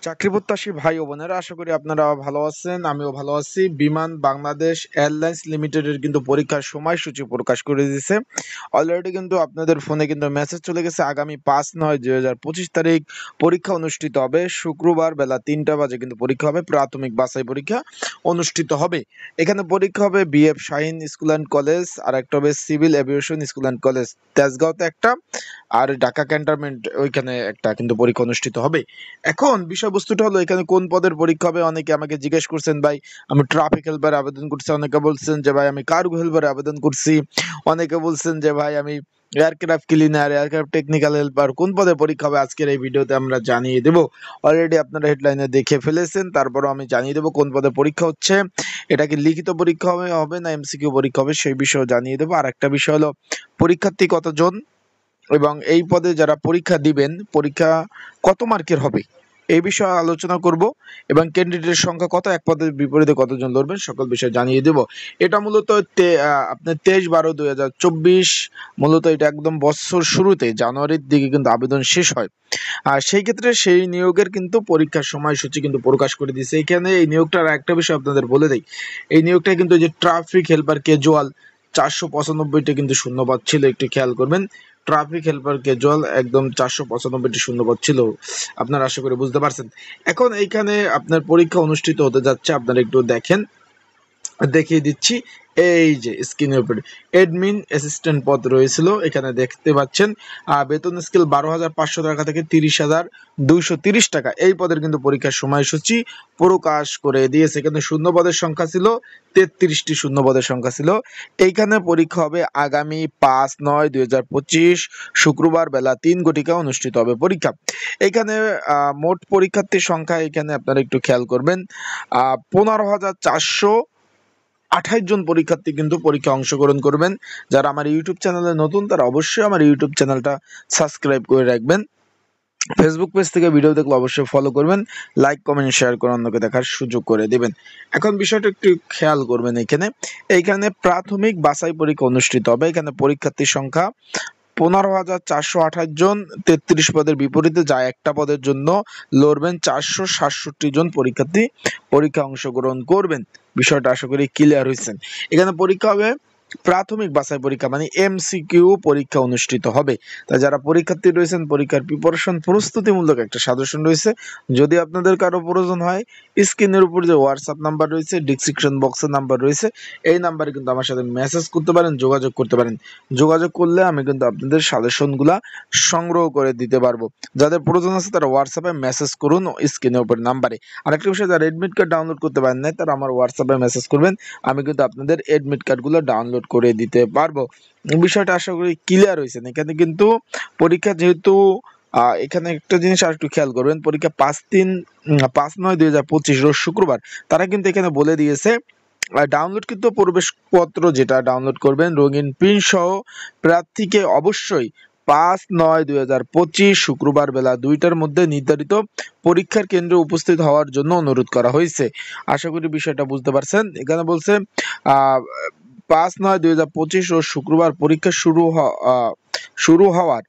চাকরি প্রত্যাশী ভাই ও বোনেরা, আশা করি আপনারা ভালো আছেন। আমিও ভালো আছি। বিমান বাংলাদেশ এয়ারলাইন্স লিমিটেডের কিন্তু পরীক্ষার সময়সূচি প্রকাশ করে দিয়েছে। অলরেডি কিন্তু আপনাদের ফোনে কিন্তু মেসেজ চলে গেছে। আগামী ৫/৯/২০২৫ তারিখ পরীক্ষা অনুষ্ঠিত হবে। শুক্রবার বেলা ৩টা বাজে কিন্তু পরীক্ষা হবে। প্রাথমিক বাছাই পরীক্ষা অনুষ্ঠিত হবে। এখানে পরীক্ষা হবে BF Shaheen school and college, আর একটা হবে civil aviation school and college তেজগাঁওতে একটা, আর ঢাকা ক্যান্টনমেন্ট ওইখানে একটা কিন্তু পরীক্ষা অনুষ্ঠিত হবে। এখন বিষয়বস্তুটা হলো, এখানে কোন পদের পরীক্ষা হবে অনেকে আমাকে জিজ্ঞেস করছেন। ভাই আমি ট্রাফিক হেল্পারে আবেদন করছি, অনেকে বলছেন যে ভাই আমি কার্গো হেল্পারে আবেদন করছি, অনেকে বলছেন যে ভাই আমি aircraft cleaner, aircraft technical helper. কোন পদে পরীক্ষা হবে আজকের এই ভিডিওতে আমরা জানিয়ে দেব। অলরেডি আপনারা হেডলাইনে দেখে ফেলেছেন, তারপরও আমি জানিয়ে দেবো কোন পদে পরীক্ষা হচ্ছে। এটা কি লিখিত পরীক্ষা হবে না এমসিকিউ পরীক্ষা হবে, সেই বিষয়ে জানিয়ে দেবো। আর একটা বিষয় হলো পরীক্ষার্থী কতজন এবং এই পদে যারা পরীক্ষা দিবেন পরীক্ষা কত মার্কের হবে এই বিষয়ে আলোচনা করব, এবং ক্যান্ডিডেটের সংখ্যা কত, এক পদের বিপরীতে কতজন লড়বেন সকল বিষয় জানিয়ে দেব। এটা মূলত আপনার 23/12/2024, মূলত এটা একদম বছর শুরুতে জানুয়ারির দিকে কিন্তু আবেদন শেষ হয়। আর সেই ক্ষেত্রে সেই নিয়োগের কিন্তু পরীক্ষার সময়সূচি কিন্তু প্রকাশ করে দিয়েছে। এখানে এই নিয়োগটার একটা বিষয় আপনাদের বলে দেই, এই নিয়োগটা কিন্তু যে ট্রাফিক হেল্পার ক্যাজুয়াল 495টা কিন্তু শূন্যপদ ছিল, একটু খেয়াল করবেন। ট্রাফিক হেল্পার ক্যাজুয়াল একদম 495টি শূন্যপদ ছিল, আপনারা আশা করি বুঝতে পারছেন। এখন এইখানে আপনার পরীক্ষা অনুষ্ঠিত হতে যাচ্ছে, আপনারা একটু দেখেন, দেখিয়ে দিচ্ছি। এই যে স্ক্রিনের উপরে অ্যাডমিন অ্যাসিস্ট্যান্ট পদ রয়েছিল, এখানে দেখতে পাচ্ছেন। বেতন স্কেল 12,500 টাকা থেকে 30,230 টাকা। এই পদের কিন্তু পরীক্ষার সময়সূচি প্রকাশ করে দিয়েছে। কিন্তু শূন্য পদের সংখ্যা ছিল 33টি, শূন্য পদের সংখ্যা ছিল। এইখানে পরীক্ষা হবে আগামী 5/9/2025 শুক্রবার বেলা 3 অনুষ্ঠিত হবে পরীক্ষা। এইখানে মোট পরীক্ষার্থীর সংখ্যা এখানে আপনারা একটু খেয়াল করবেন, 15,428 জন পরীক্ষার্থী কিন্তু পরীক্ষা অংশগ্রহণ করবেন। যারা আমার ইউটিউব চ্যানেলে নতুন তারা অবশ্যই আমার ইউটিউব চ্যানেলটা সাবস্ক্রাইব করে রাখবেন। ফেসবুক পেজ থেকে ভিডিও দেখলে অবশ্যই ফলো করবেন, লাইক কমেন্ট শেয়ার করে অন্যকে দেখার সুযোগ করে দেবেন। এখন বিষয়টা একটু খেয়াল করবেন, এইখানে প্রাথমিক বাছাই পরীক্ষা অনুষ্ঠিত হবে। এখানে পরীক্ষার্থীর সংখ্যা 15,428 জন। 33 পদের বিপরীতে যা একটা পদের জন্য লড়বেন 467 জন পরীক্ষার্থী পরীক্ষা অংশগ্রহণ করবেন। বিষয়টা আশা করি ক্লিয়ার হয়েছেন। এখানে পরীক্ষা হবে প্রাথমিক বাছাই পরীক্ষা, মানে এমসিকিউ পরীক্ষা অনুষ্ঠিত হবে। তাই যারা পরীক্ষার্থী রয়েছেন পরীক্ষার প্রিপারেশন প্রস্তুতিমূলক একটা সাজেশন রয়েছে, যদি আপনাদের কারো প্রয়োজন হয় স্ক্রিনের উপর যে হোয়াটসঅ্যাপ নাম্বার রয়েছে, ডিসক্রিপশন বক্সের নাম্বার রয়েছে, এই নাম্বারে কিন্তু আমার সাথে মেসেজ করতে পারেন, যোগাযোগ করতে পারেন। যোগাযোগ করলে আমি কিন্তু আপনাদের সাজেশনগুলা সংগ্রহ করে দিতে পারবো। যাদের প্রয়োজন আছে তারা হোয়াটসঅ্যাপে মেসেজ করুন স্ক্রিনের উপর নাম্বারে। আরেকটা বিষয়, যারা এডমিট কার্ড ডাউনলোড করতে পারেন না তারা আমার হোয়াটসঅ্যাপে মেসেজ করবেন, আমি কিন্তু আপনাদের এডমিট কার্ডগুলো ডাউনলোড করে দিতে পারবো। বিষয়টা আশা করি ক্লিয়ার হয়েছে। এখানে কিন্তু পরীক্ষা যেহেতু এখানে একটা জিনিস আর একটু খেয়াল করবেন, পরীক্ষা 5/9/2025 রোজ শুক্রবার। তারা কিন্তু এখানে বলে দিয়েছে ডাউনলোড কিন্তু প্রবেশপত্র যেটা ডাউনলোড করবেন রঙিন প্রিন্ট সহ প্রার্থীকে অবশ্যই 5/9/2025 শুক্রবার বেলা 2টার মধ্যে নির্ধারিত পরীক্ষার কেন্দ্রে উপস্থিত হওয়ার জন্য অনুরোধ করা হয়েছে। আশা করি বিষয়টা বুঝতে পারছেন। এখানে বলছে 5/9/2025 রোজ শুক্রবার পরীক্ষা শুরু হওয়ার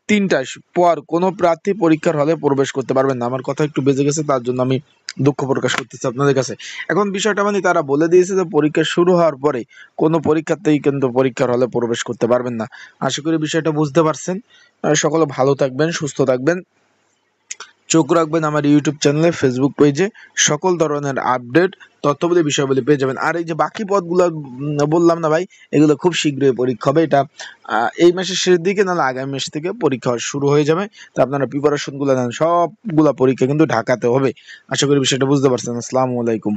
3টার পর কোনো প্রার্থী পরীক্ষার হলে প্রবেশ করতে পারবেন না। আমার কথা একটু বেজে গেছে, তার জন্য আমি দুঃখ প্রকাশ করতেছি আপনাদের কাছে। এখন বিষয়টা মানে তারা বলে দিয়েছে যে পরীক্ষা শুরু হওয়ার পরে কোনো পরীক্ষার্থী কিন্তু পরীক্ষার হলে প্রবেশ করতে পারবেন না। আশা করি বিষয়টা বুঝতে পারছেন। সকলে ভালো থাকবেন, সুস্থ থাকবেন, চোখ রাখবেন আমার ইউটিউব চ্যানেলে, ফেসবুক পেজে সকল ধরনের আপডেট তথ্যবলী বিষয়বলী পেয়ে যাবেন। আর এই যে বাকি পদগুলো বললাম না ভাই, এগুলো খুব শীঘ্রই পরীক্ষা হবে। এটা এই মাসের শেষের দিকে নাহলে আগামী মাস থেকে পরীক্ষা শুরু হয়ে যাবে। তো আপনারা প্রিপারেশনগুলো নেন, সবগুলা পরীক্ষা কিন্তু ঢাকাতে হবে। আশা করি বিষয়টা বুঝতে পারছেন। আসসালামু আলাইকুম।